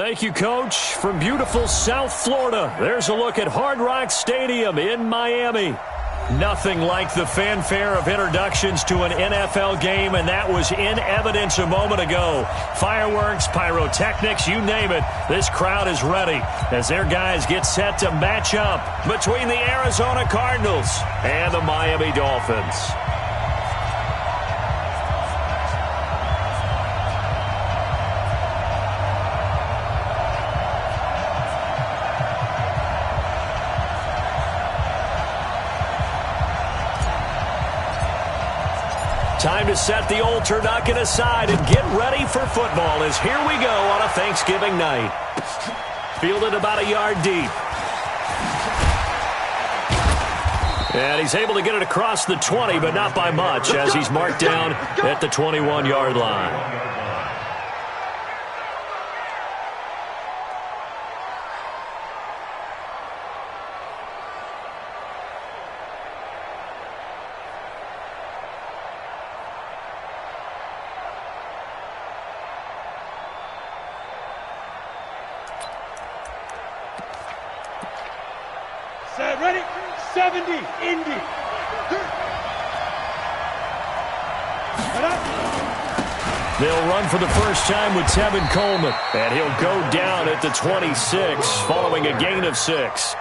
Thank you, Coach. From beautiful South Florida, there's a look at Hard Rock Stadium in Miami. Nothing like the fanfare of introductions to an NFL game, and that was in evidence a moment ago. Fireworks, pyrotechnics, you name it. This crowd is ready as their guys get set to match up between the Arizona Cardinals and the Miami Dolphins. Time to set the old turducken aside and get ready for football as here we go on a Thanksgiving night. Fielded about a yard deep. And he's able to get it across the 20, but not by much as he's marked down at the 21-yard line. Ready? 70, Indy. They'll run for the first time with Tevin Coleman, and he'll go down at the 26 following a gain of 6.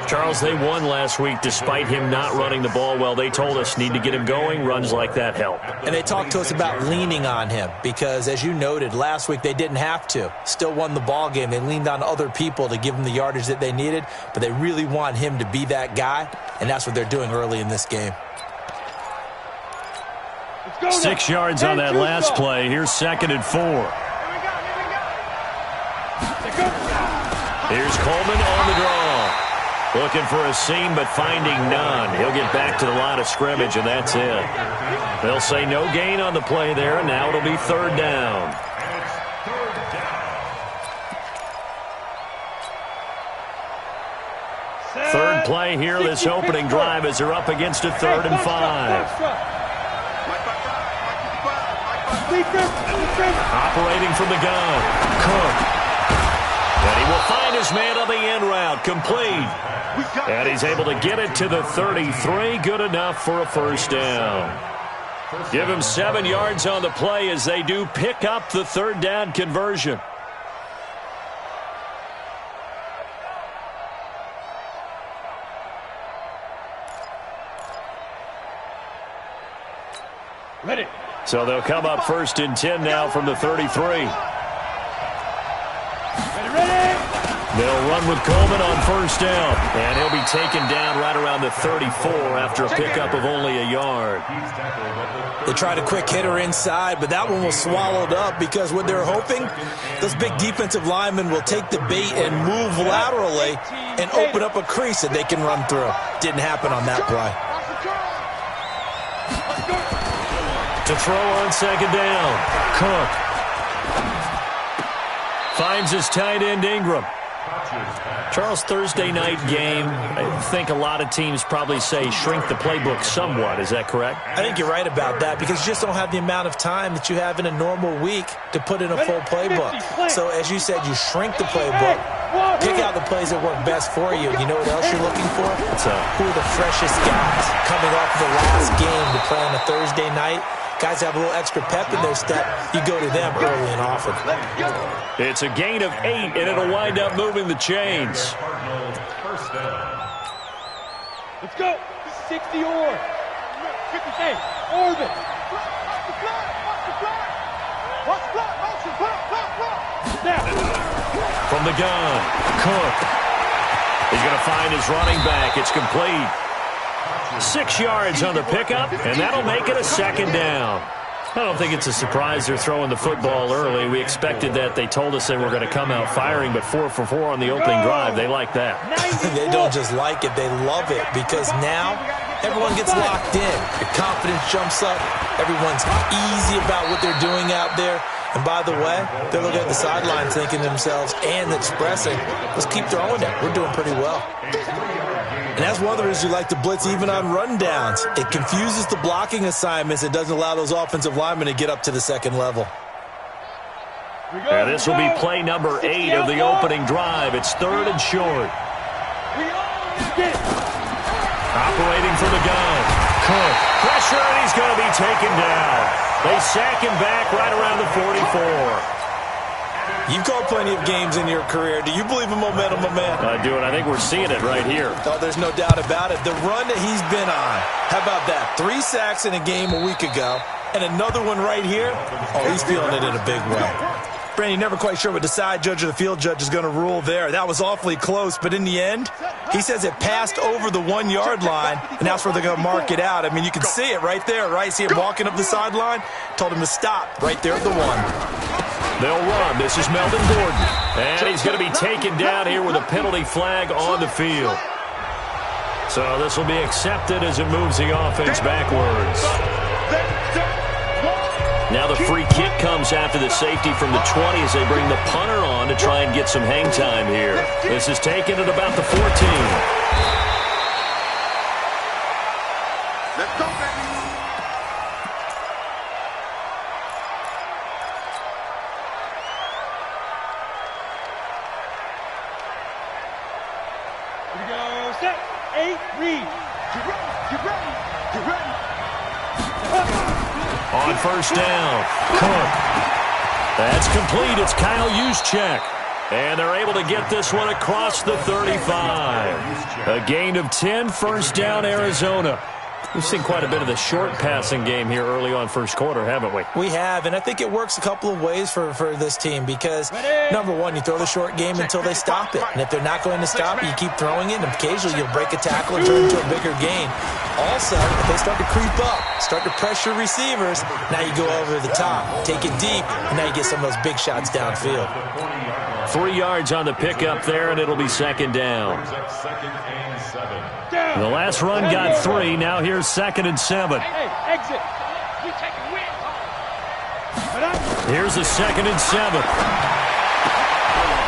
Charles, they won last week despite him not running the ball well. They told us need to get him going. Runs like that help. And they talked to us about leaning on him because, as you noted, last week they didn't have to. Still won the ball game. They leaned on other people to give them the yardage that they needed, but they really want him to be that guy, and that's what they're doing early in this game. 6 yards on that last play. Here's 2nd and 4. Here's Coleman on the draw. Looking for a seam, but finding none. He'll get back to the line of scrimmage, and that's it. They'll say no gain on the play there, and now it'll be 3rd down. Third play here, this opening drive, as they're up against a 3rd and 5. Operating from the gun, Cook. And he will find his man on the end route, complete. And he's able to get it to the 33, good enough for a 1st down. Give him 7 yards on the play as they do pick up the 3rd down conversion. Ready. So they'll come up 1st and 10 now from the 33. They'll run with Coleman on 1st down, and he'll be taken down right around the 34 after a pickup of only a yard. They tried a quick hitter inside, but that one was swallowed up because what they're hoping, those big defensive linemen will take the bait and move laterally and open up a crease that they can run through. Didn't happen on that play. To throw on 2nd down, Cook. Finds his tight end Ingram. Charles, Thursday night game, I think a lot of teams probably say shrink the playbook somewhat. Is that correct? I think you're right about that because you just don't have the amount of time that you have in a normal week to put in a full playbook. So, as you said, you shrink the playbook, pick out the plays that work best for you. You know what else you're looking for? Who are the freshest guys coming off the last game to play on a Thursday night? Guys have a little extra pep in their step. You go to them early and often. It's a gain of 8, and it'll wind up moving the chains. Let's go. 60 or. 58. Orbit. From the gun, Cook. He's going to find his running back. It's complete. 6 yards on the pickup, and that'll make it a 2nd down. I don't think it's a surprise they're throwing the football early. We expected that. They told us they were going to come out firing, but 4 for 4 on the opening drive. They like that. They don't just like it. They love it because now everyone gets locked in. Your confidence jumps up. Everyone's easy about what they're doing out there. And by the way, they're looking at the sidelines thinking to themselves and expressing, let's keep throwing it. We're doing pretty well. And that's one of the reasons you like to blitz even on rundowns. It confuses the blocking assignments. It doesn't allow those offensive linemen to get up to the 2nd level. And this will be play number 8 of the opening drive. It's 3rd and short. Operating from the gun. Cook. Pressure, and he's going to be taken down. They sack him back right around the 44. You've called plenty of games in your career. Do you believe in momentum, my man? I do, and I think we're seeing it right here. Oh, there's no doubt about it. The run that he's been on. How about that? 3 sacks in a game a week ago, and another one right here. Oh, he's feeling it in a big way. Brandon, you're never quite sure what the side judge or the field judge is going to rule there. That was awfully close, but in the end, he says it passed over the 1-yard line, and that's where they're going to mark it out. I mean, you can see it right there, right? See him walking up the sideline? Told him to stop right there at the 1. They'll run. This is Melvin Gordon. And he's going to be taken down here with a penalty flag on the field. So this will be accepted as it moves the offense backwards. Now the free kick comes after the safety from the 20 as they bring the punter on to try and get some hang time here. This is taken at about the 14. Let's go, baby. Here we go. Set. 8, read. Get ready. Get ready. Get ready. On first down, Cook. That's complete. It's Kyle Juszczyk. And they're able to get this one across the 35. A gain of 10, first down, Arizona. We've seen quite a bit of the short passing game here early on first quarter, haven't we? We have, and I think it works a couple of ways for this team because, number one, you throw the short game until they stop it. And if they're not going to stop it, you keep throwing it, and occasionally you'll break a tackle and turn it into a bigger gain. Also, if they start to creep up, start to pressure receivers, now you go over the top, take it deep, and now you get some of those big shots downfield. 3 yards on the pickup there, and it'll be second down. The last run got 3. Now here's 2nd and 7. Hey, exit. We taking wins. Here's the 2nd and 7.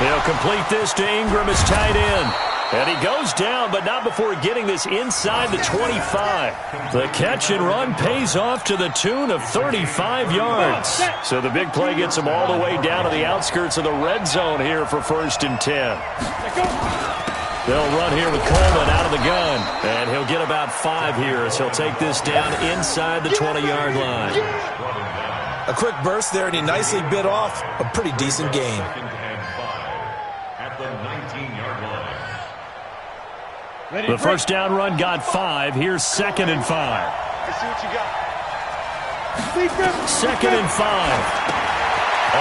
He'll complete this to Ingram as tight end. And he goes down, but not before getting this inside the 25. The catch and run pays off to the tune of 35 yards. So the big play gets him all the way down to the outskirts of the red zone here for 1st and 10. They'll run here with Coleman out of the gun. And he'll get about 5 here as he'll take this down inside the 20-yard line. A quick burst there, and he nicely bit off a pretty decent gain. The first down run got 5. Here's 2nd and 5. Let's see what you got. 2nd and 5.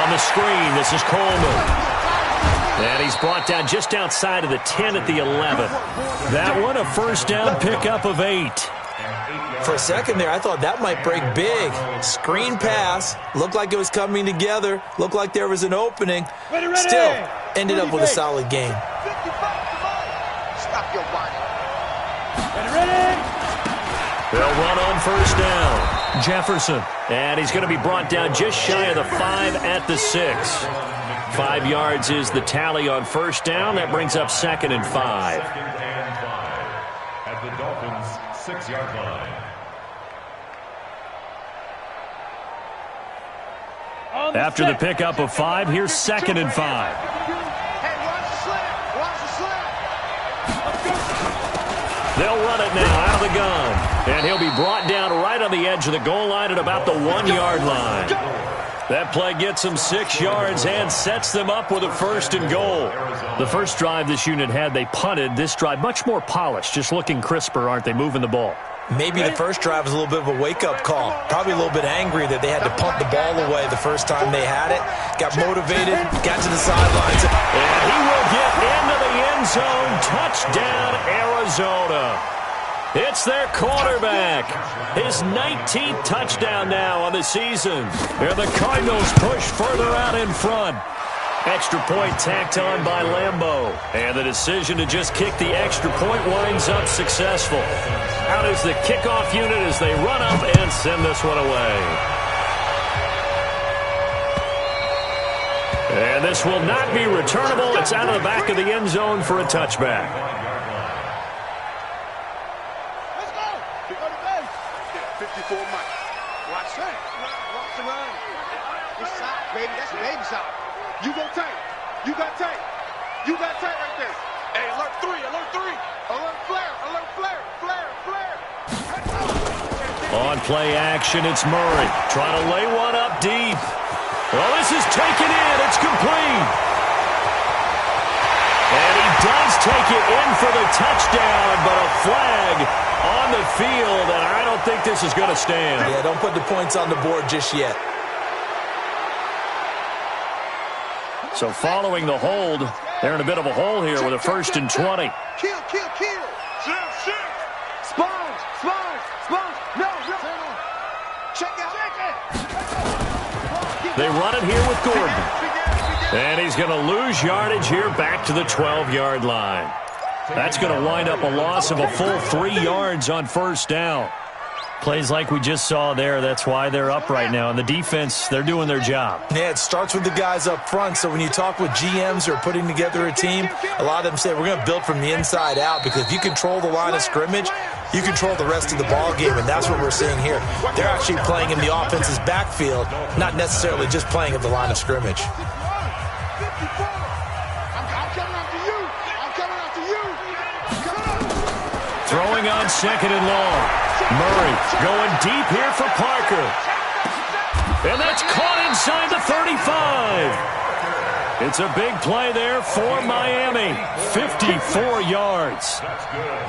On the screen, this is Coleman. And he's brought down just outside of the 10 at the 11. That one, a first down pickup of 8. For a second there, I thought that might break big. Screen pass. Looked like it was coming together. Looked like there was an opening. Still, ended up with a solid game. Stop your whining. Ready. They'll run on first down. Jefferson. And he's going to be brought down just shy of the 5 at the 6. 5 yards is the tally on first down. That brings up 2nd and 5. At the Dolphins' 6-yard line. After the pickup of 5, here's 2nd and 5. Hey, watch the slant. Watch the slant. They'll run it now out of the gun. And he'll be brought down right on the edge of the goal line at about the 1-yard line. That play gets them 6 yards and sets them up with a 1st and goal. The first drive this unit had, they punted. This drive, much more polished, just looking crisper, aren't they, moving the ball? Maybe the first drive was a little bit of a wake-up call. Probably a little bit angry that they had to punt the ball away the first time they had it. Got motivated, got to the sidelines. And he will get into the end zone. Touchdown, Arizona. It's their quarterback. His 19th touchdown now on the season. And the Cardinals push further out in front. Extra point tacked on by Lambeau. And the decision to just kick the extra point winds up successful. Out is the kickoff unit as they run up and send this one away. And this will not be returnable. It's out of the back of the end zone for a touchback. Let's go. Go to base. 54 Mike. Watch that. Watch the run. It's side, baby. That's baby side. You go tight. You got tight. You got tight right there. Hey, alert 3, alert 3. Alert flare, alert flare, flare, flare. On play action, it's Murray. Trying to lay one up deep. Well, this is taken in. It's complete. And he does take it in for the touchdown, but a flag on the field, and I don't think this is going to stand. Yeah, don't put the points on the board just yet. So following the hold, they're in a bit of a hole here with a 1st and 20. Kill, kill, kill. Shift. Sponge, sponge, sponge. No. Check it. They run it here with Gordon. And he's going to lose yardage here back to the 12-yard line. That's going to wind up a loss of a full 3 yards on 1st down. Plays like we just saw there, that's why they're up right now. And the defense, they're doing their job. Yeah, it starts with the guys up front. So when you talk with GMs who are putting together a team, a lot of them say we're going to build from the inside out, because if you control the line of scrimmage, you control the rest of the ball game, and that's what we're seeing here. They're actually playing in the offense's backfield, not necessarily just playing at the line of scrimmage. I'm coming after you. I'm coming after you. Throwing on 2nd and long. Murray going deep here for Parker. And that's caught inside the 35. It's a big play there for Miami. 54 yards.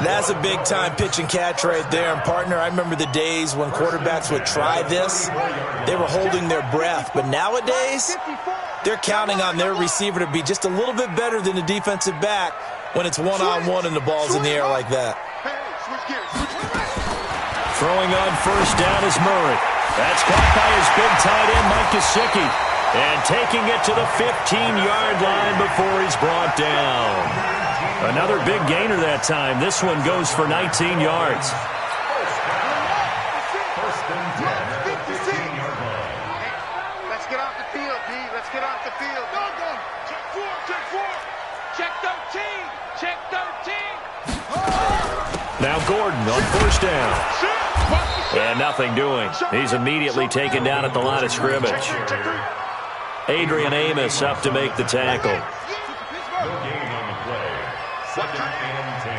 That's a big-time pitch and catch right there. And, partner, I remember the days when quarterbacks would try this. They were holding their breath. But nowadays, they're counting on their receiver to be just a little bit better than the defensive back when it's one-on-one and the ball's in the air like that. Throwing on 1st down is Murray. That's caught by his big tight end, Mike Gesicki. And taking it to the 15-yard line before he's brought down. Another big gainer that time. This one goes for 19 yards. First and 10 at the 15-yard line. Let's get off the field, D. Let's get off the field. Go. Check 4, check 4. Check 13. Check 13. Now Gordon on 1st down. And nothing doing. He's immediately taken down at the line of scrimmage. Adrian Amos up to make the tackle. No gain on the play. 2nd and 10.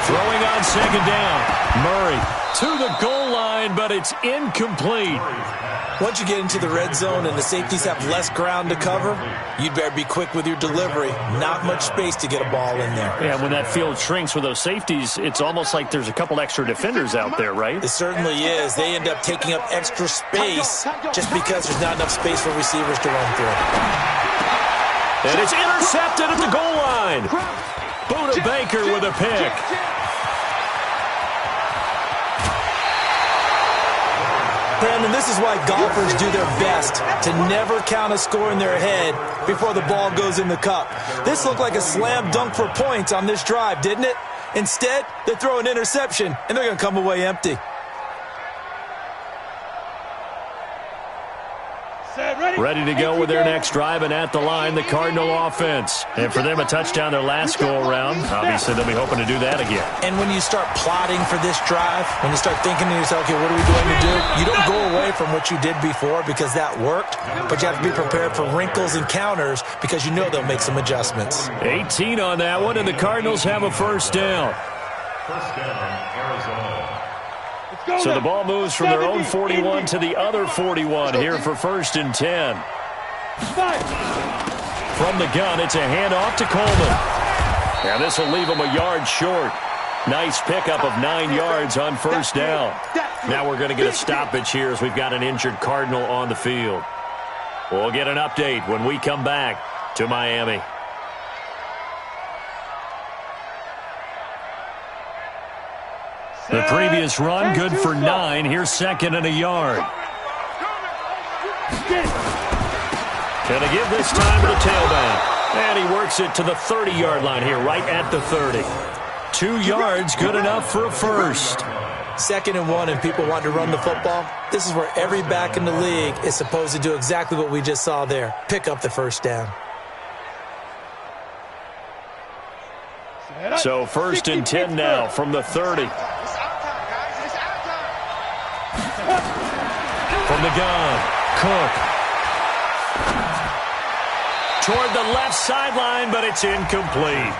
Throwing on 2nd down. Murray to the goal line, but it's incomplete. Once you get into the red zone and the safeties have less ground to cover, you'd better be quick with your delivery. Not much space to get a ball in there. Yeah, when that field shrinks with those safeties, it's almost like there's a couple extra defenders out there, right? It certainly is. They end up taking up extra space just because there's not enough space for receivers to run through. And it's intercepted at the goal line. Buda Baker with a pick. Brandon, this is why golfers do their best to never count a score in their head before the ball goes in the cup. This looked like a slam dunk for points on this drive, didn't it? Instead, they throw an interception, and they're going to come away empty. Ready to go with their next drive, and at the line, the Cardinal offense. And for them, a touchdown their last go-around. Obviously, they'll be hoping to do that again. And when you start plotting for this drive, when you start thinking to yourself, okay, what are we going to do? You don't go away from what you did before because that worked, but you have to be prepared for wrinkles and counters because you know they'll make some adjustments. 18 on that one, and the Cardinals have a 1st down. First down, Arizona. So the ball moves from their own 41 to the other 41 here for 1st and 10. From the gun, it's a handoff to Coleman. And this will leave him a yard short. Nice pickup of 9 yards on 1st down. Now we're going to get a stoppage here as we've got an injured Cardinal on the field. We'll get an update when we come back to Miami. The previous run, good for 9. Here's 2nd and a yard. Gonna give this time to the tailback. And he works it to the 30-yard line here, right at the 30. 2 yards, good enough for a 1st. 2nd and 1, and people want to run the football. This is where every back in the league is supposed to do exactly what we just saw there. Pick up the 1st down. So 1st and 10 now from the 30. From the gun, Cook. toward the left sideline, but it's incomplete.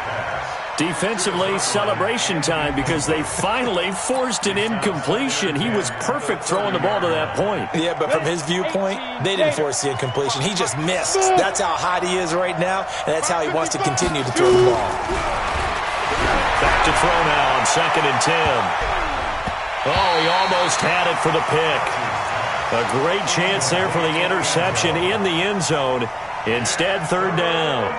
Defensively, celebration time because they finally forced an incompletion. He was perfect throwing the ball to that point. Yeah, but from his viewpoint, they didn't force the incompletion. He just missed. That's how hot he is right now, and that's how he wants to continue to throw the ball. Back to throw now on 2nd and 10. Oh, he almost had it for the pick. A great chance there for the interception in the end zone. Instead, 3rd down.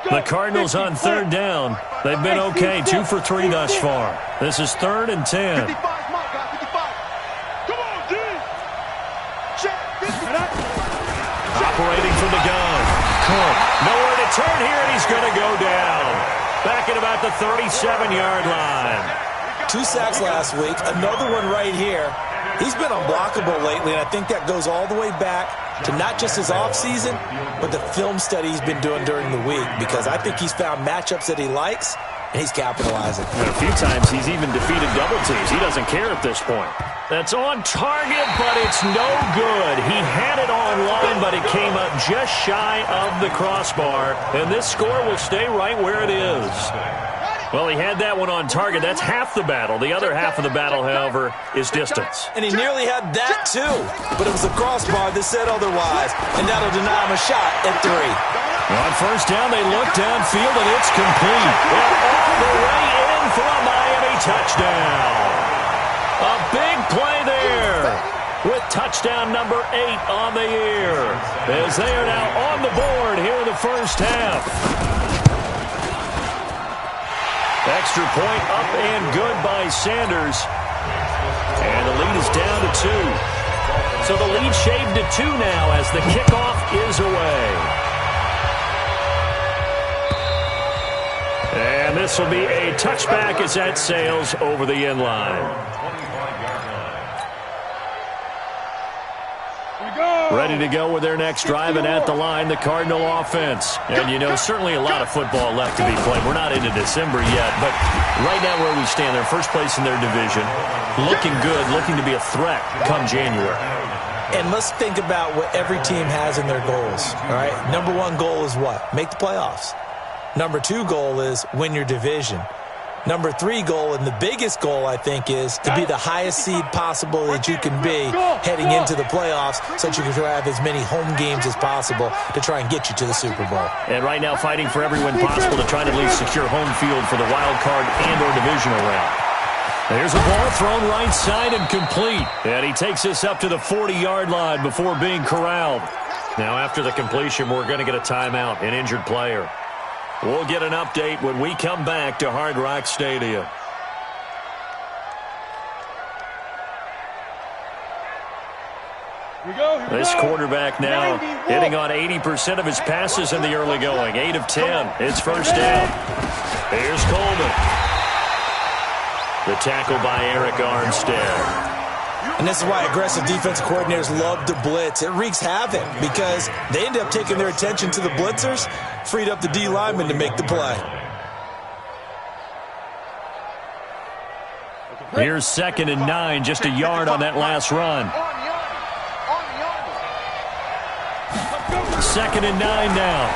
The Cardinals on 3rd down. They've been okay, 2 for 3 thus far. This is 3rd and 10. 55, come on, guys, 55. Come on, D. Check. Operating from the gun. Cook, nowhere to turn here, and he's going to go down. Back at about the 37-yard line. 2 sacks last week, another one right here. He's been unblockable lately, and I think that goes all the way back to not just his offseason, but the film study he's been doing during the week, because I think he's found matchups that he likes, and he's capitalizing. And a few times he's even defeated double teams. He doesn't care at this point. That's on target, but it's no good. He had it on line, but it came up just shy of the crossbar, and this score will stay right where it is. Well, he had that one on target. That's half the battle. The other half of the battle, however, is distance. And he nearly had that, too. But it was the crossbar that said otherwise, and that'll deny him a shot at 3. On 1st down, they look downfield, and it's complete. And all the way in for a Miami touchdown. A big play there with touchdown number 8 on the year, as they are now on the board here in the first half. Extra point up and good by Sanders. And the lead is down to 2. So the lead shaved to 2 now as the kickoff is away. And this will be a touchback as that sails over the end line. Ready to go with their next drive, and at the line, the Cardinal offense. And, you know, certainly a lot of football left to be played. We're not into December yet, but right now where we stand, they're first place in their division. Looking good, looking to be a threat come January. And let's think about what every team has in their goals, all right? Number 1 goal is what? Make the playoffs. Number 2 goal is win your division. Number 3 goal, and the biggest goal, I think, is to be the highest seed possible that you can be heading into the playoffs so that you can have as many home games as possible to try and get you to the Super Bowl. And right now fighting for every win possible to try to at least secure home field for the wild card and or divisional round. There's a ball thrown right side and complete. And he takes this up to the 40-yard line before being corralled. Now after the completion, we're going to get a timeout, an injured player. We'll get an update when we come back to Hard Rock Stadium. This quarterback now hitting on 80% of his passes in the early going. 8 of 10. It's 1st down. Here's Coleman. The tackle by Eric Armstead. And this is why aggressive defensive coordinators love to blitz. It wreaks havoc because they end up taking their attention to the blitzers, freed up the D lineman to make the play. Here's 2nd and 9, just a yard on that last run. 2nd and 9 now.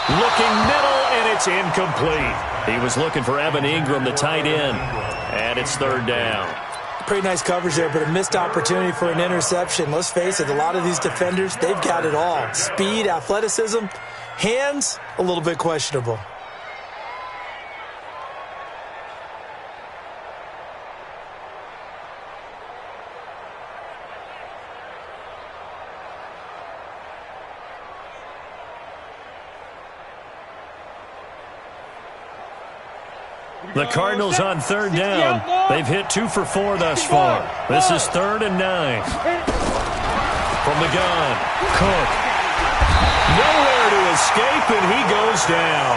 Looking middle, and it's incomplete. He was looking for Evan Ingram, the tight end, and it's 3rd down. Pretty nice coverage there, but a missed opportunity for an interception. Let's face it, a lot of these defenders, they've got it all. Speed, athleticism, hands, a little bit questionable. The Cardinals on 3rd down. They've hit 2 for 4 thus far. This is 3rd and 9. From the gun, Cook. Nowhere to escape, and he goes down.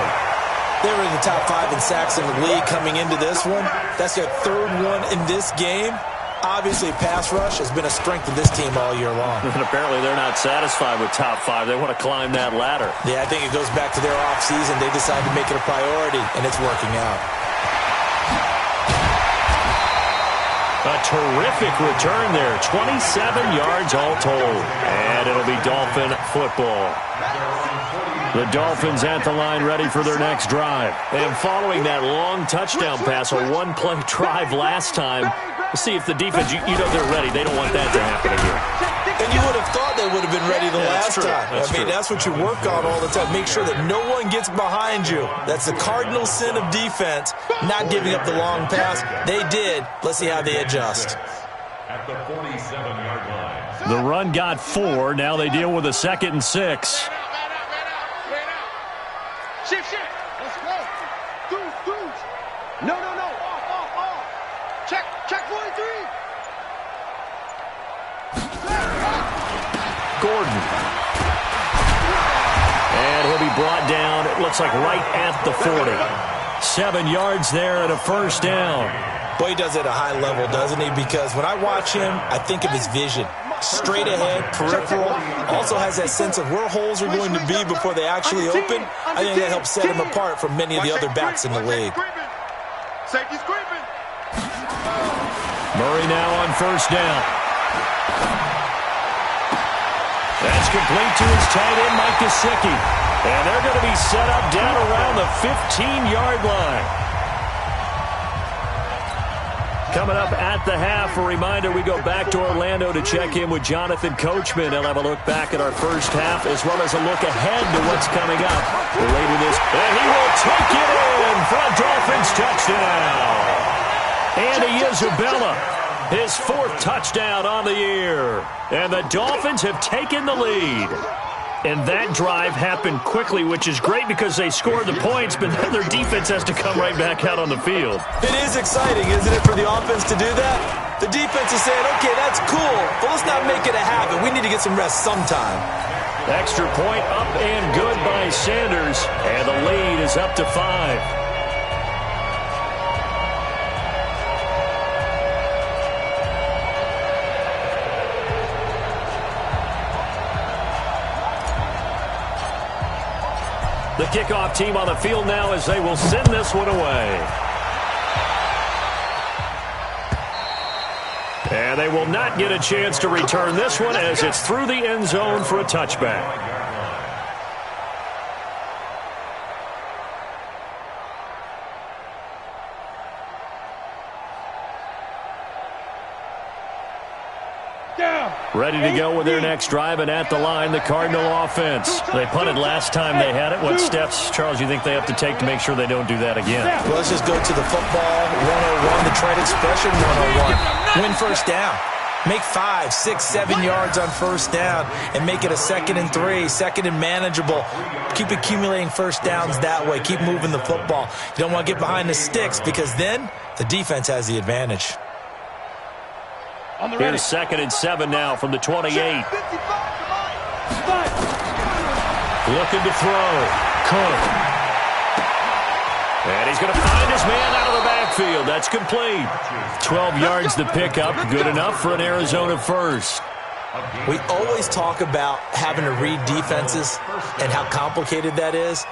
They were in the top 5 in sacks in the league coming into this one. That's their 3rd one in this game. Obviously, pass rush has been a strength of this team all year long. And apparently they're not satisfied with top 5. They want to climb that ladder. Yeah, I think it goes back to their offseason. They decided to make it a priority, and it's working out. A terrific return there. 27 yards all told. And it'll be Dolphin football. The Dolphins at the line ready for their next drive. And following that long touchdown pass, a one-play drive last time, we'll see if the defense, you know they're ready. They don't want that to happen again. And you would have thought they would have been ready the last time. That's what you work on all the time. Make sure that no one gets behind you. That's the cardinal sin of defense, not giving up the long pass. They did. Let's see how they adjust. At the 47-yard line. The run got 4. Now they deal with a 2nd and 6. Shift. Let's go. Dudes. No. Off. Check 43. Gordon. And he'll be brought down, it looks like right at the 40. 7 yards there and a first down. Boy, he does it at a high level, doesn't he? Because when I watch him, I think of his vision. Straight ahead, peripheral. Also has that sense of where holes are going to be before they actually open. I think that helps set him apart from many of the other backs in the league. Safety's creeping. Murray now on first down. That's complete to his tight end, Mike Gesicki. And they're going to be set up down around the 15-yard line. Coming up at the half, a reminder, we go back to Orlando to check in with Jonathan Coachman. He'll have a look back at our first half as well as a look ahead to what's coming up. We're late with this, and he will take it in for a Dolphins touchdown. Andy Isabella, his 4th touchdown on the year. And the Dolphins have taken the lead. And that drive happened quickly, which is great because they scored the points, but then their defense has to come right back out on the field. It is exciting, isn't it, for the offense to do that? The defense is saying, okay, that's cool, but let's not make it a habit. We need to get some rest sometime. Extra point up and good by Sanders, and the lead is up to 5. The kickoff team on the field now as they will send this one away. And they will not get a chance to return this one as it's through the end zone for a touchback. Ready to go with their next drive, and at the line, the Cardinal offense. They punted last time they had it. What steps, Charles, you think they have to take to make sure they don't do that again? Well, let's just go to the football 101, the trade expression 101. Win first down. Make 5, 6, 7 yards on first down and make it a 2nd and 3, 2nd and manageable. Keep accumulating first downs that way. Keep moving the football. You don't want to get behind the sticks because then the defense has the advantage. Here's 2nd and 7 now from the 28. Looking to throw. Cook. And he's going to find his man out of the backfield. That's complete. 12 yards to pick up. Good enough for an Arizona first. We always talk about having to read defenses and how complicated that is.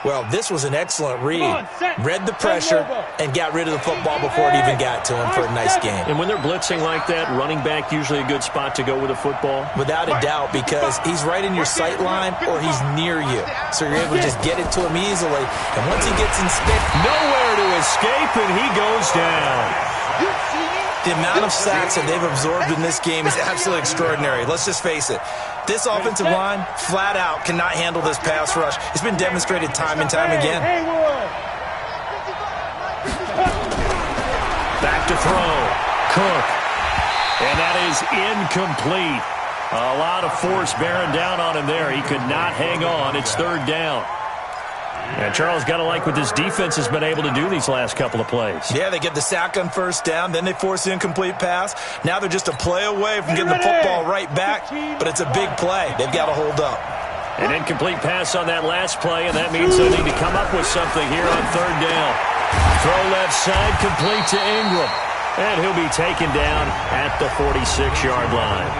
Well, this was an excellent read. Read the pressure and got rid of the football before it even got to him for a nice game. And when they're blitzing like that, running back usually a good spot to go with the football? Without a doubt, because he's right in your sight line or he's near you. So you're able to just get it to him easily. And once he gets in space, nowhere to escape, and he goes down. The amount of sacks that they've absorbed in this game is absolutely extraordinary. Let's just face it. This offensive line, flat out, cannot handle this pass rush. It's been demonstrated time and time again. Back to throw. Cook. And that is incomplete. A lot of force bearing down on him there. He could not hang on. It's 3rd down. And Charles, got to like what this defense has been able to do these last couple of plays. Yeah, they get the sack on first down, then they force the incomplete pass. Now they're just a play away from getting the football right back, but it's a big play. They've got to hold up. An incomplete pass on that last play, and that means they need to come up with something here on 3rd down. Throw left side, complete to Ingram. And he'll be taken down at the 46-yard line.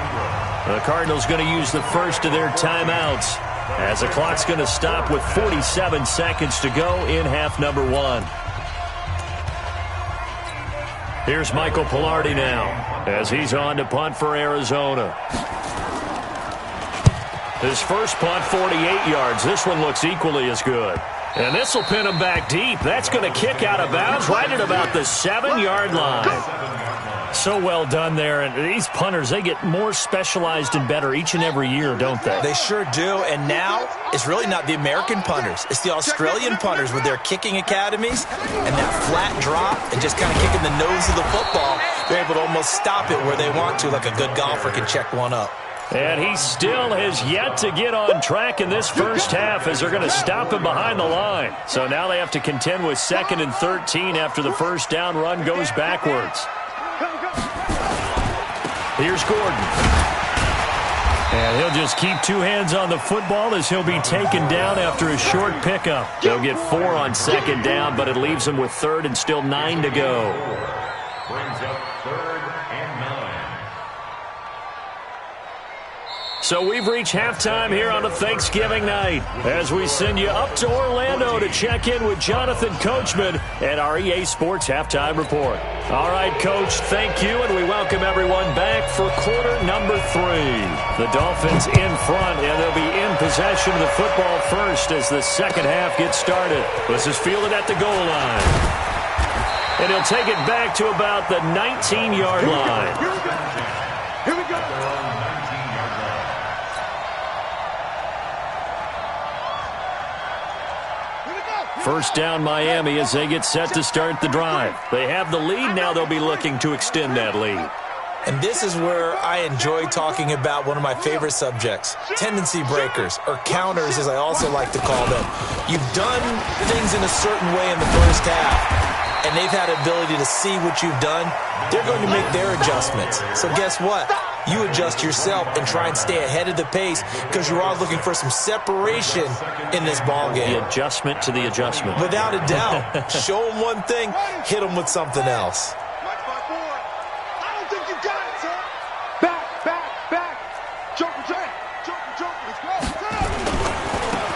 The Cardinals going to use the first of their timeouts, as the clock's going to stop with 47 seconds to go in half number 1. Here's Michael Pilardi now as he's on to punt for Arizona. His first punt, 48 yards. This one looks equally as good. And this will pin him back deep. That's going to kick out of bounds right at about the 7-yard line. So well done there. And these punters, they get more specialized and better each and every year, don't they? They sure do. And now it's really not the American punters. It's the Australian punters with their kicking academies and that flat drop and just kind of kicking the nose of the football. They're able to almost stop it where they want to, like a good golfer can check one up. And he still has yet to get on track in this first half as they're going to stop him behind the line. So now they have to contend with 2nd and 13 after the first down run goes backwards. Here's Gordon. And he'll just keep 2 hands on the football as he'll be taken down after a short pickup. They'll get 4 on 2nd down, but it leaves them with 3rd and still 9 to go. Brings up 3rd and 9. So we've reached halftime here on a Thanksgiving night as we send you up to Orlando to check in with Jonathan Coachman and our EA Sports Halftime Report. All right, Coach, thank you, and we welcome everyone back for quarter number 3. The Dolphins in front, and they'll be in possession of the football first as the second half gets started. This is fielded at the goal line. And he'll take it back to about the 19-yard line. Here we go. First down Miami as they get set to start the drive. They have the lead. Now they'll be looking to extend that lead. And this is where I enjoy talking about one of my favorite subjects, tendency breakers, or counters as I also like to call them. You've done things in a certain way in the first half, and they've had the ability to see what you've done. They're going to make their adjustments. So guess what? You adjust yourself and try and stay ahead of the pace because you are looking for some separation in this ball game. The adjustment to the adjustment. Without a doubt. Show them one thing, hit them with something else. I don't think you got it, sir. Back. Joker. Let's go.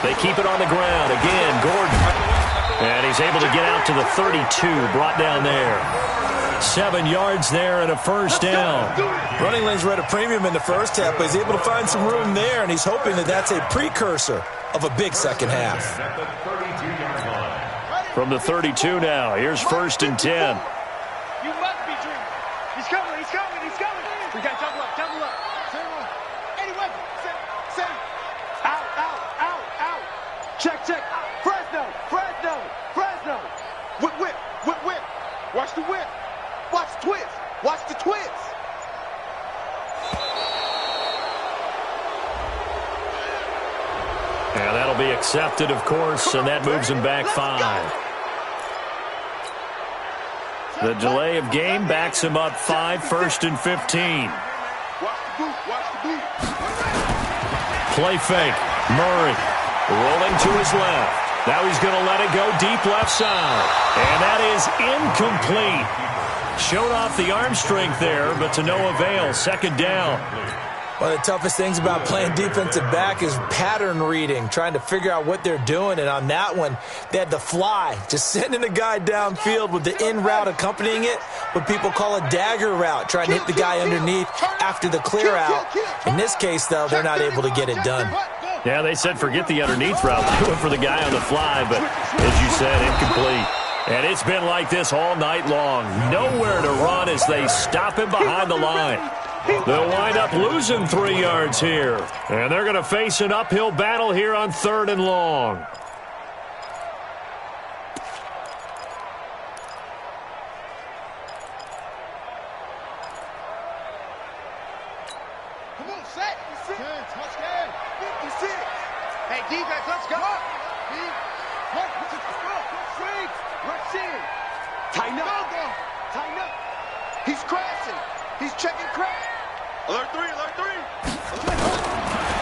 They keep it on the ground. Again, Gordon. And he's able to get out to the 32, brought down there. 7 yards there and a first down. Running lanes were at a premium in the first half, but he's able to find some room there, and he's hoping that that's a precursor of a big second half. From the 32 now, here's 1st and 10. You must be dreaming. He's coming. We got double up. Anyway, say. Out. Check. Fresno. Whip. Watch the whip. Watch the twist. And that'll be accepted, of course, and that moves him back 5. The delay of game backs him up 5, 1st and 15. Watch the boot. Play fake. Murray rolling to his left. Now he's going to let it go deep left side. And that is incomplete. Showed off the arm strength there, but to no avail. 2nd down. One of the toughest things about playing defensive back is pattern reading, trying to figure out what they're doing. And on that one, they had the fly, just sending a guy downfield with the in route accompanying it, what people call a dagger route, trying to hit the guy underneath after the clear out. In this case, though, they're not able to get it done. Yeah, they said forget the underneath route. They went for the guy on the fly, but as you said, incomplete. And it's been like this all night long. Nowhere to run as they stop him behind the line. They'll wind up losing 3 yards here. And they're going to face an uphill battle here on 3rd and long. Come on, set. 56. Hey, defense, let's go. Rush in. Tighten up. He's crashing. He's checking crash. Alert 3.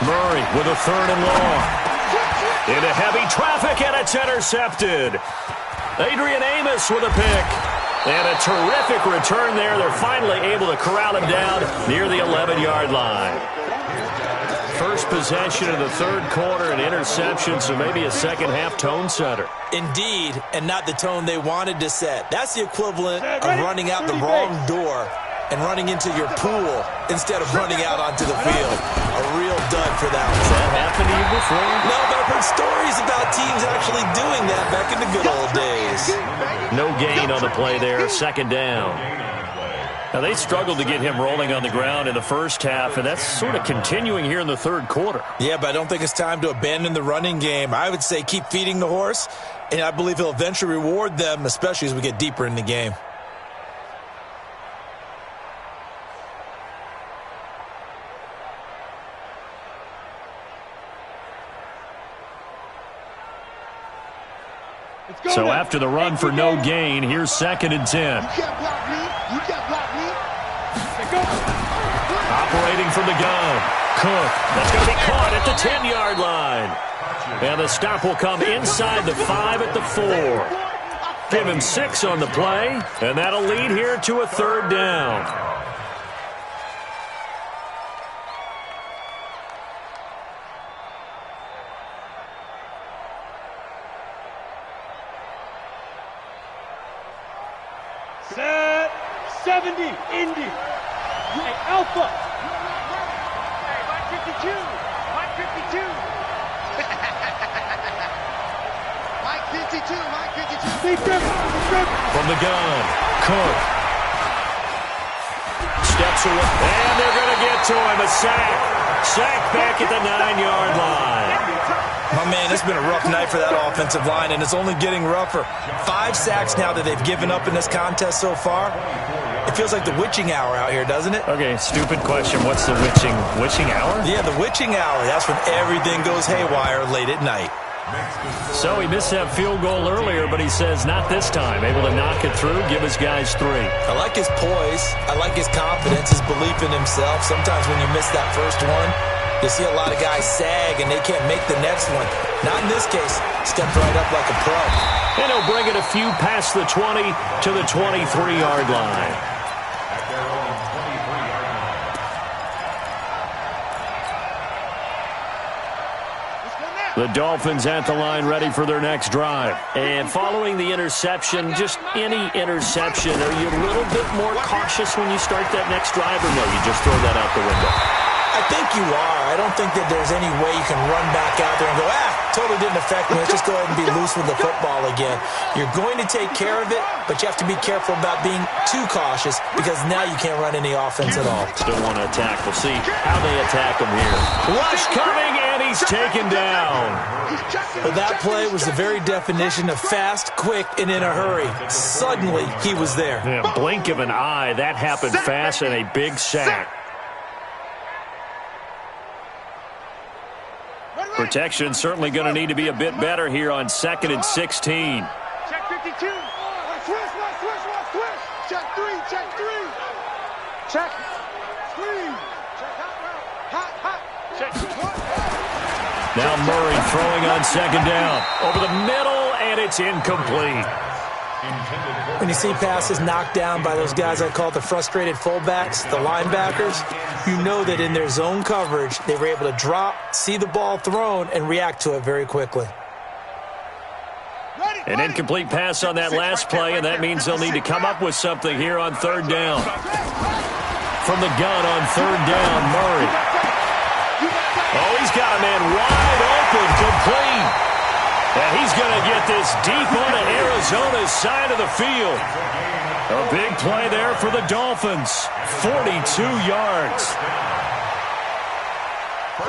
Murray with a 3rd and long. Into heavy traffic, and it's intercepted. Adrian Amos with a pick. And a terrific return there. They're finally able to corral him down near the 11-yard line. First possession of the third quarter, an interception, so maybe a second-half tone setter. Indeed, and not the tone they wanted to set. That's the equivalent of running out the wrong door and running into your pool instead of running out onto the field. A real dud for that one. Has that happened to you before? No, but I've heard stories about teams actually doing that back in the good old days. No gain on the play there, second down. Now, they struggled to get him rolling on the ground in the first half, and that's sort of continuing here in the third quarter. Yeah, but I don't think it's time to abandon the running game. I would say keep feeding the horse, and I believe he'll eventually reward them, especially as we get deeper in the game. So after the run for no gain, here's 2nd and 10. You can't block me. You can't block me. Operating from the gun. Cook. That's going to be caught at the 10-yard line. And the stop will come inside the 5 at the 4. Give him 6 on the play, and that'll lead here to a third down. Set 70, Indy. Hey, Alpha. Hey, Mike 52. Mike 52. Mike 52. Mike 52. Big grip. From the gun, Cook. Steps away, and they're going to get to him. A sack. Sack back at the 9-yard line. My man, it's been a rough night for that offensive line, and it's only getting rougher. 5 sacks now that they've given up in this contest so far. It feels like the witching hour out here, doesn't it? Okay, stupid question. What's the witching hour? Yeah, the witching hour. That's when everything goes haywire late at night. So he missed that field goal earlier, but he says not this time. Able to knock it through, give his guys 3. I like his poise. I like his confidence, his belief in himself. Sometimes when you miss that first one, you see a lot of guys sag and they can't make the next one. Not in this case. Stepped right up like a pro. And he'll bring it a few past the 20 to the 23-yard line. The Dolphins at the line ready for their next drive. And following the interception, just any interception, are you a little bit more cautious when you start that next drive, or no, you just throw that out the window? I think you are. I don't think that there's any way you can run back out there and go, totally didn't affect me. Let's just go ahead and be loose with the football again. You're going to take care of it, but you have to be careful about being too cautious because now you can't run any offense at all. Still want to attack. We'll see how they attack him here. Rush coming, and he's taken down. Well, that play was the very definition of fast, quick, and in a hurry. Suddenly, he was there. Yeah, blink of an eye. That happened fast, and a big sack. Protection certainly going to need to be a bit better here on 2nd and 16. Check 52. Switch. Check 3. Check 3. Check. Screen. Check hot. Check. Now Murray throwing on 2nd down. Over the middle, and it's incomplete. When you see passes knocked down by those guys I call the frustrated fullbacks, the linebackers, you know that in their zone coverage, they were able to drop, see the ball thrown, and react to it very quickly. An incomplete pass on that last play, and that means they'll need to come up with something here on 3rd down. From the gun on 3rd down, Murray. Oh, he's got a man wide open, complete. And he's going to get this deep onto Arizona's side of the field. A big play there for the Dolphins. 42 yards.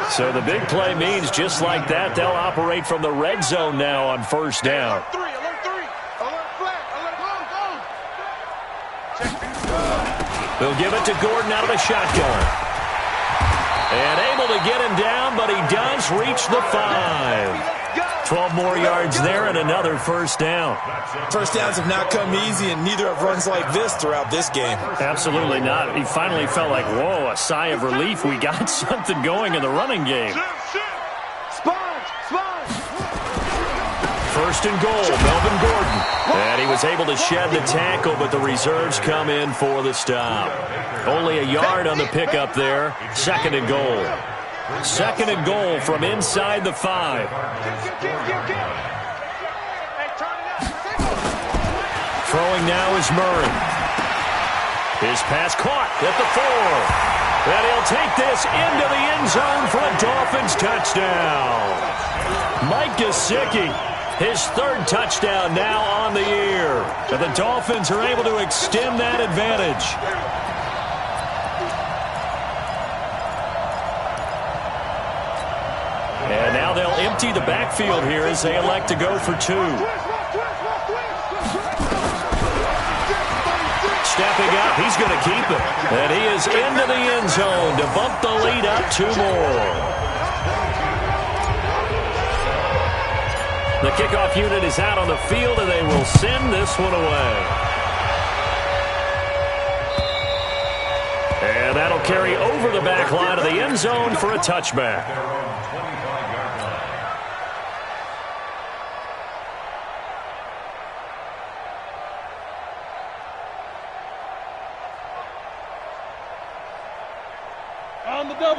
So the big play means just like that, they'll operate from the red zone now on 1st down. Alert 3. Alert flag. Alert. They'll give it to Gordon out of the shotgun. And able to get him down, but he does reach the 5. 12 more yards there and another 1st down. First downs have not come easy, and neither have runs like this throughout this game. Absolutely not. He finally felt like, whoa, a sigh of relief. We got something going in the running game. Sponge. 1st and goal, Melvin Gordon. And he was able to shed the tackle, but the reserves come in for the stop. Only a yard on the pickup there. 2nd and goal. Second and goal from inside the 5. Throwing now is Murray. His pass caught at the 4. And he'll take this into the end zone for a Dolphins touchdown. Mike Gesicki, his third touchdown now on the year. And the Dolphins are able to extend that advantage. And now they'll empty the backfield here as they elect to go for 2. Stepping up, he's going to keep it. And he is into the end zone to bump the lead up 2 more. The kickoff unit is out on the field, and they will send this one away. And that'll carry over the back line of the end zone for a touchback.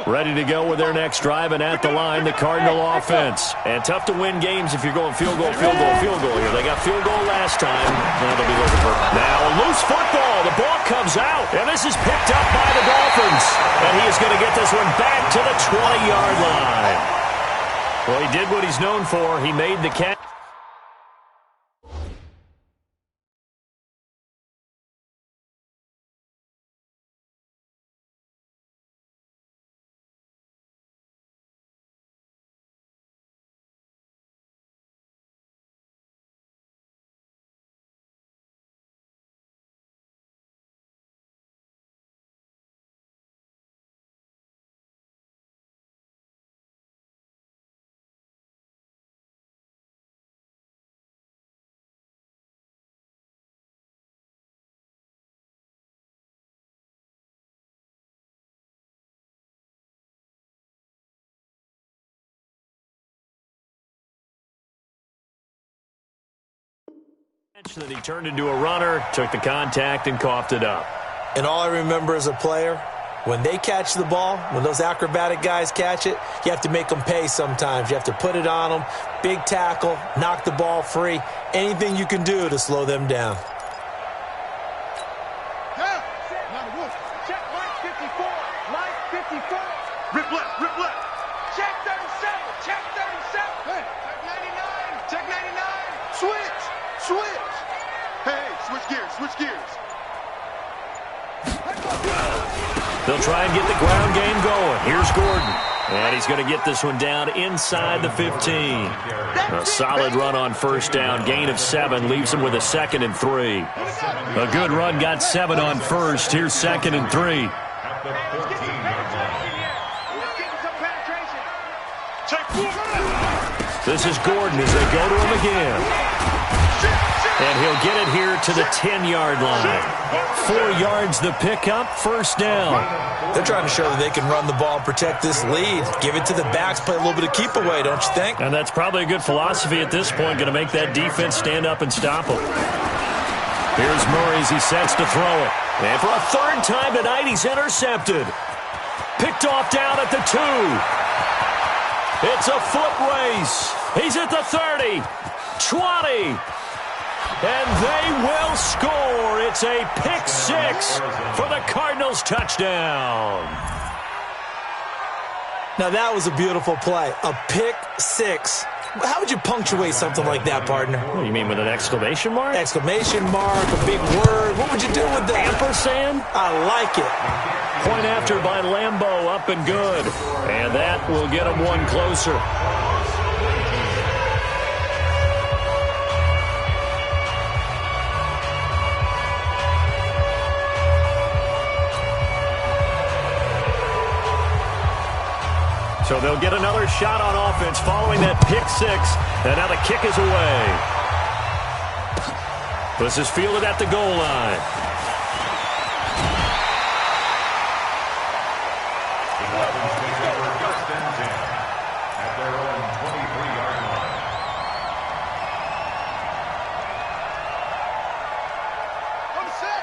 Ready to go with their next drive, and at the line, the Cardinal offense. And tough to win games if you're going field goal, field goal, field goal here. They got field goal last time. Now they'll be looking for now a loose football. The ball comes out, and this is picked up by the Dolphins. And he is going to get this one back to the 20-yard line. Well, he did what he's known for. He made the catch. That he turned into a runner, took the contact, and coughed it up. And all I remember as a player, when they catch the ball, when those acrobatic guys catch it, you have to make them pay sometimes. You have to put it on them, big tackle, knock the ball free, anything you can do to slow them down. Check line 54, line 54. Rip left, rip left. Check 37, check 37. Hey. Check 99, check 99. Switch, switch. Hey, switch gears, switch gears. They'll try and get the ground game going. Here's Gordon. And he's going to get this one down inside the 15. A solid run on first down. Gain of 7 leaves him with a 2nd and 3. A good run got 7 on first. Here's 2nd and 3. This is Gordon as they go to him again. And he'll get it here to the 10-yard line. 4 yards the pickup, first down. They're trying to show that they can run the ball and protect this lead. Give it to the backs, play a little bit of keep away, don't you think? And that's probably a good philosophy at this point, going to make that defense stand up and stop them. Here's Murray as he sets to throw it. And for a 3rd time tonight, he's intercepted. Picked off down at the 2. It's a foot race. He's at the 30, 20. And they will score. It's a pick 6 for the Cardinals touchdown. Now that was a beautiful play. A pick 6. How would you punctuate something like that, partner? What do you mean, with an exclamation mark? Exclamation mark, a big word. What would you do with that? Ampersand? I like it. Point after by Lambeau, up and good. And that will get him one closer. So they'll get another shot on offense following that pick 6. And now the kick is away. This is fielded at the goal line. At their own 23-yard line.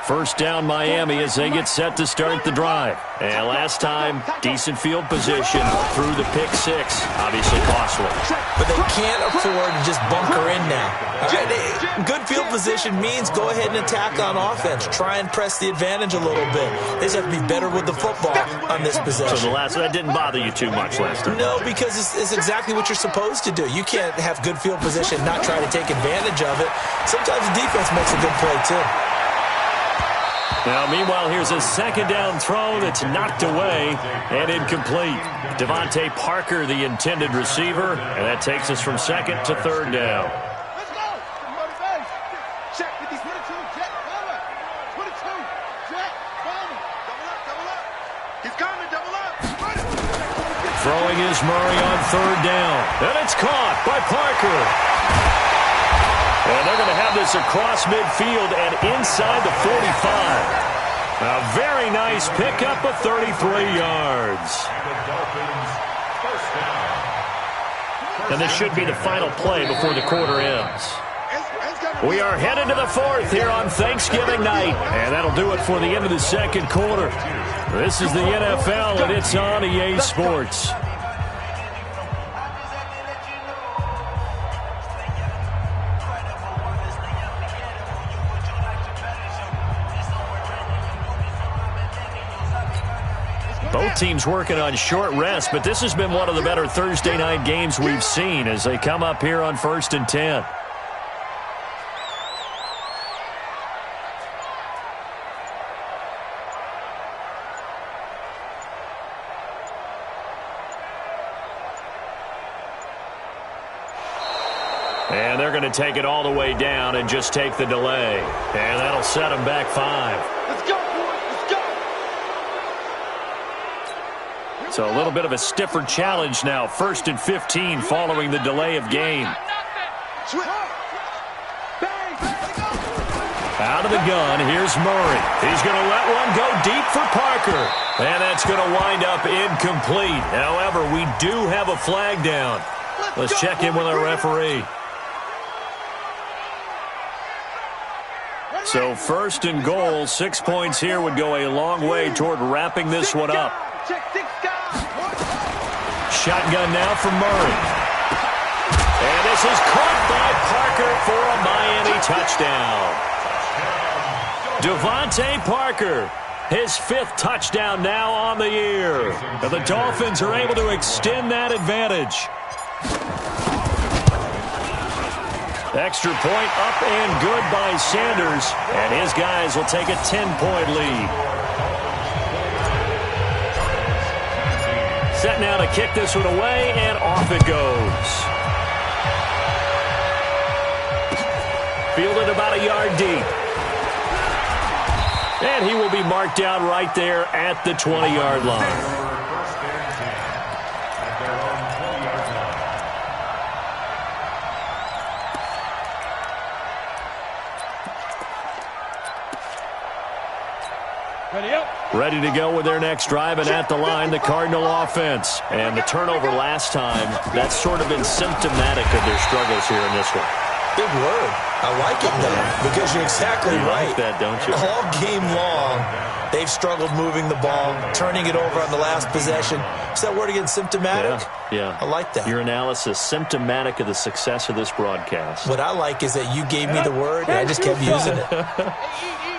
First down Miami as they get set to start the drive. And last time, decent field position through the pick six. Obviously costly. But they can't afford to just bunker in now. All right, good field position means go ahead and attack on offense. Try and press the advantage a little bit. They just have to be better with the football on this possession. So that didn't bother you too much last time? No, because it's exactly what you're supposed to do. You can't have good field position and not try to take advantage of it. Sometimes the defense makes a good play, too. Now, meanwhile, here's a second down throw that's knocked away and incomplete. Devontae Parker, the intended receiver, and that takes us from second to third down. Let's go. Check with these 22. Jet, forward. 22. Jet, forward. Double up. He's coming, double up. Throwing is Murray on third down. And it's caught by Parker. And they're going to have this across midfield and inside the 45. A very nice pickup of 33 yards. And this should be the final play before the quarter ends. We are headed to the fourth here on Thanksgiving night. And that'll do it for the end of the second quarter. This is the NFL, and it's on EA Sports. Both teams working on short rest, but this has been one of the better Thursday night games we've seen as they come up here on 1st and 10. And they're going to take it all the way down and just take the delay. And that'll set them back 5. Let's go, boys. Let's go. So a little bit of a stiffer challenge now. 1st and 15 following the delay of game. Out of the gun, here's Murray. He's going to let one go deep for Parker. And that's going to wind up incomplete. However, we do have a flag down. Let's check in with our referee. So 1st and goal, 6 points here would go a long way toward wrapping this one up. Shotgun now for Murray. And this is caught by Parker for a Miami touchdown. Devontae Parker, his 5th touchdown now on the year. And the Dolphins are able to extend that advantage. Extra point up and good by Sanders. And his guys will take a 10-point lead. Set now to kick this one away, and off it goes. Fielded about a yard deep. And he will be marked down right there at the 20-yard line. Ready to go with their next drive, and at the line, the Cardinal offense. And the turnover last time, that's sort of been symptomatic of their struggles here in this one. Big word. I like it, though, because you're exactly right. You like that, don't you? All game long, they've struggled moving the ball, turning it over on the last possession. Is that word again, symptomatic? Yeah. I like that. Your analysis, symptomatic of the success of this broadcast. What I like is that you gave me the word, and I just kept using it.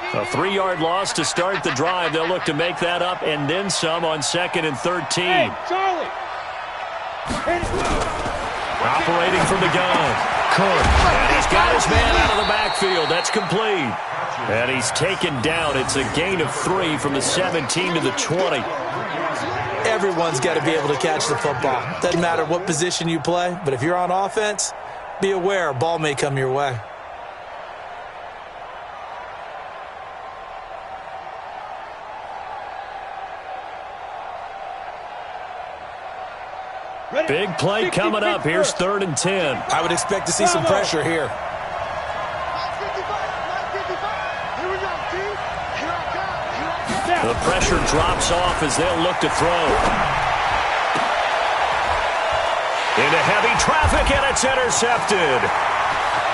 A 3-yard loss to start the drive. They'll look to make that up and then some on 2nd and 13. Hey, Charlie. Operating from the gun. Cook. And he's got his man out of the backfield. That's complete. And he's taken down. It's a gain of 3 from the 17 to the 20. Everyone's got to be able to catch the football. Doesn't matter what position you play, but if you're on offense, be aware a ball may come your way. Big play coming up. Here's 3rd and 10. I would expect to see some pressure here. The pressure drops off as they'll look to throw. Into heavy traffic, and it's intercepted.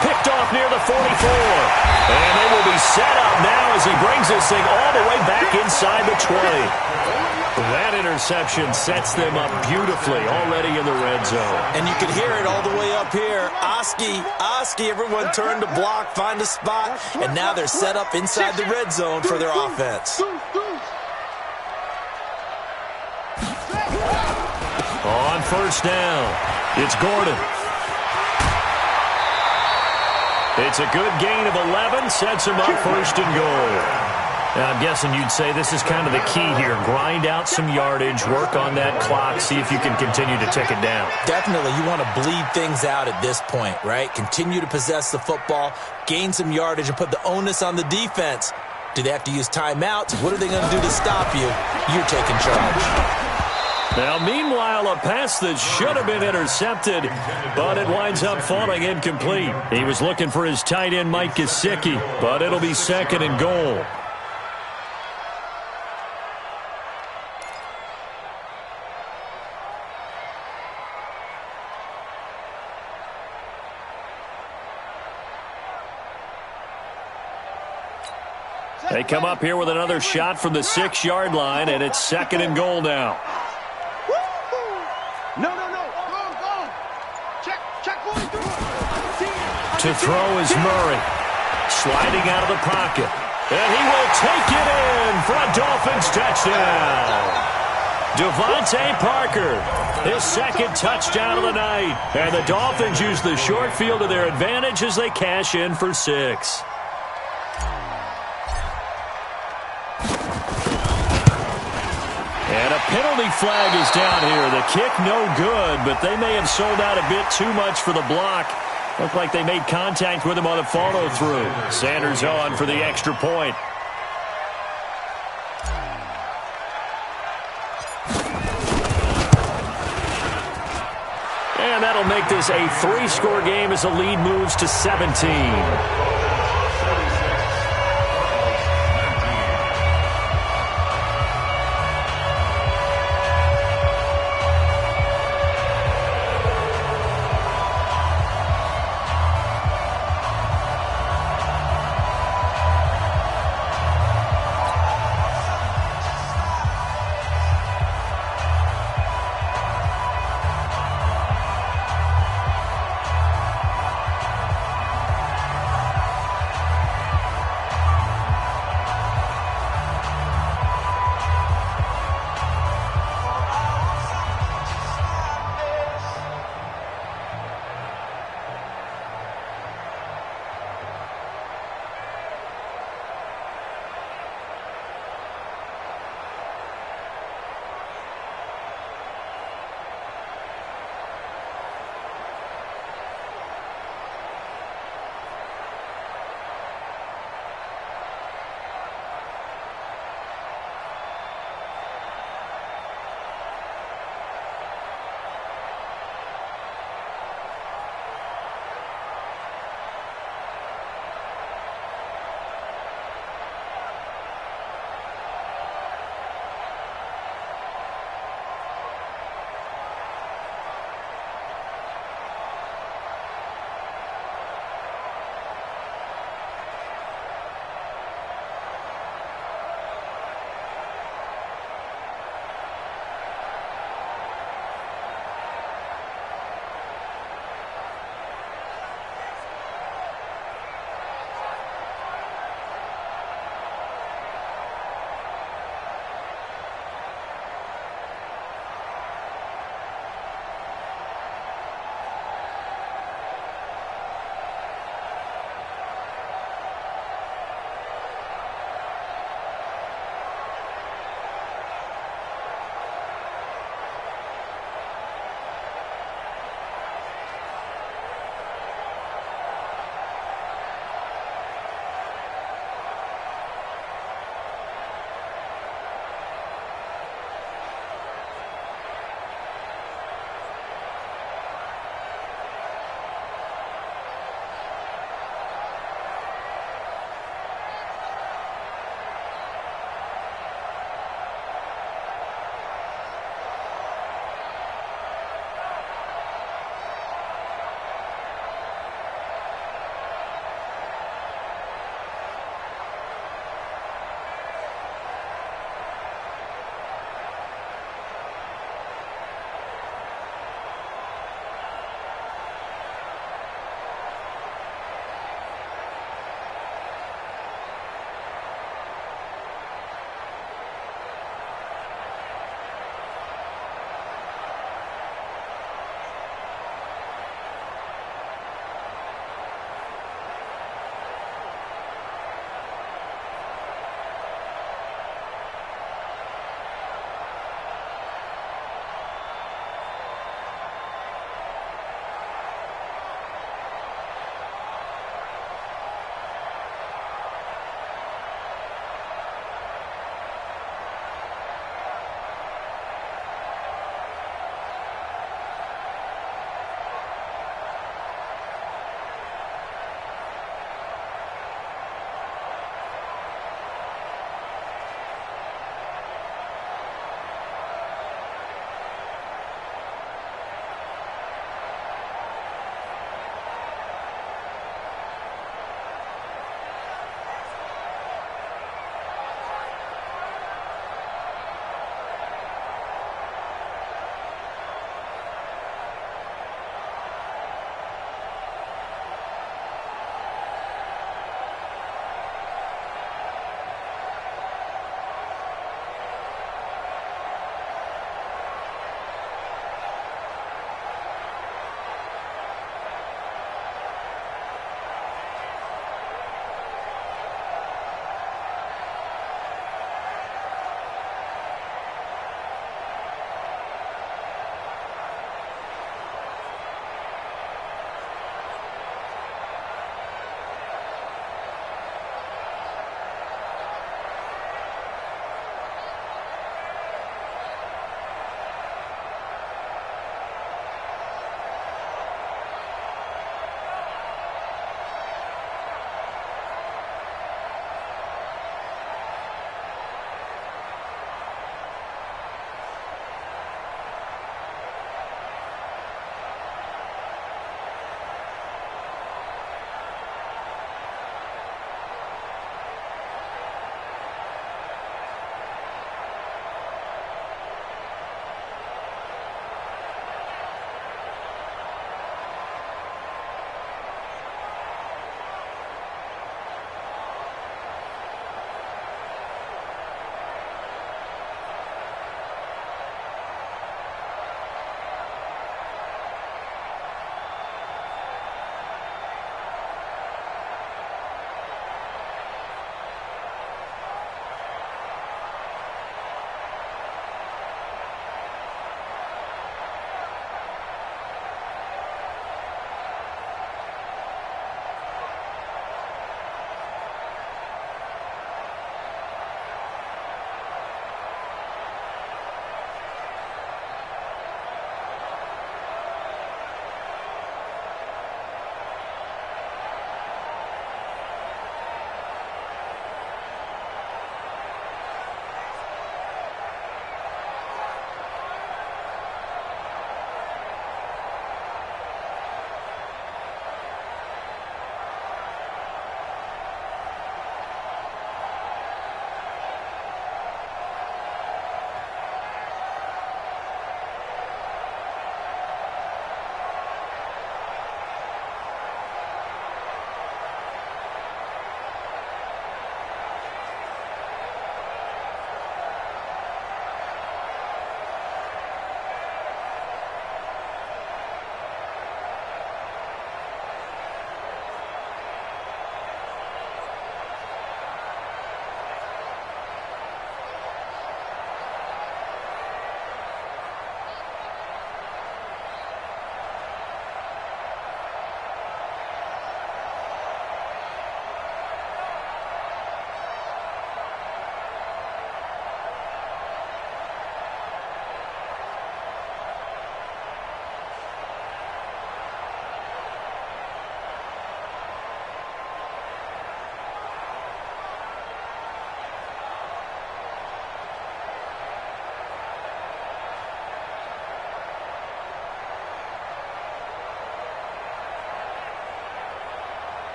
Picked off near the 44. And they will be set up now as he brings this thing all the way back inside the 20. That interception sets them up beautifully already in the red zone. And you can hear it all the way up here. Oski, everyone turned to block, find a spot, and now they're set up inside the red zone for their offense. On first down, it's Gordon. It's a good gain of 11, sets him up first and goal. Now, I'm guessing you'd say this is kind of the key here. Grind out some yardage, work on that clock, see if you can continue to tick it down. Definitely. You want to bleed things out at this point, right? Continue to possess the football, gain some yardage, and put the onus on the defense. Do they have to use timeouts? What are they going to do to stop you? You're taking charge. Now, meanwhile, a pass that should have been intercepted, but it winds up falling incomplete. He was looking for his tight end, Mike Gesicki, but it'll be second and goal. They come up here with another shot from the 6-yard line, and it's second and goal now. No. Go. Check going through. To throw is Murray. Sliding out of the pocket. And he will take it in for a Dolphins touchdown. Devontae Parker, his second touchdown of the night. And the Dolphins use the short field to their advantage as they cash in for 6. And a penalty flag is down here. The kick no good, but they may have sold out a bit too much for the block. Looked like they made contact with him on the follow-through. Sanders on for the extra point. And that'll make this a 3-score game as the lead moves to 17.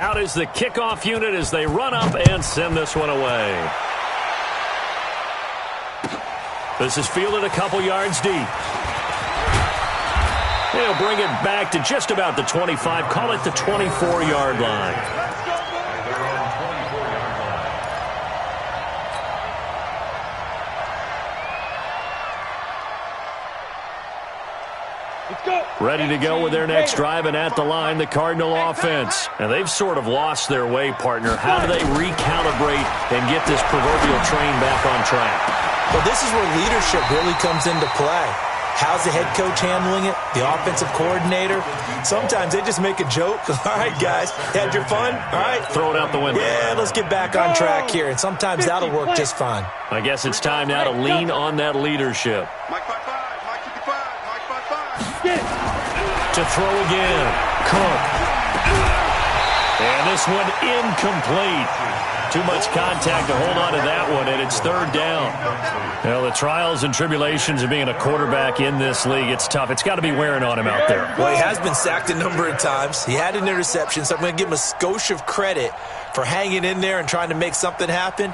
Out is the kickoff unit as they run up and send this one away. This is fielded a couple yards deep. He'll bring it back to just about the 25. Call it the 24-yard line. Ready to go with their next drive, and at the line, the Cardinal offense. And they've sort of lost their way, partner. How do they recalibrate and get this proverbial train back on track? Well, this is where leadership really comes into play. How's the head coach handling it? The offensive coordinator? Sometimes they just make a joke. All right, guys, had your fun? All right. Throw it out the window. Yeah, let's get back on track here. And sometimes that'll work just fine. I guess it's time now to lean on that leadership. Mike 5-5, Mike 55, Mike 5-5. To throw again. Cook. And this one incomplete. Too much contact to hold on to that one, and it's third down. Well, the trials and tribulations of being a quarterback in this league, it's tough. It's got to be wearing on him out there. Well, he has been sacked a number of times. He had an interception, so I'm going to give him a skosh of credit for hanging in there and trying to make something happen.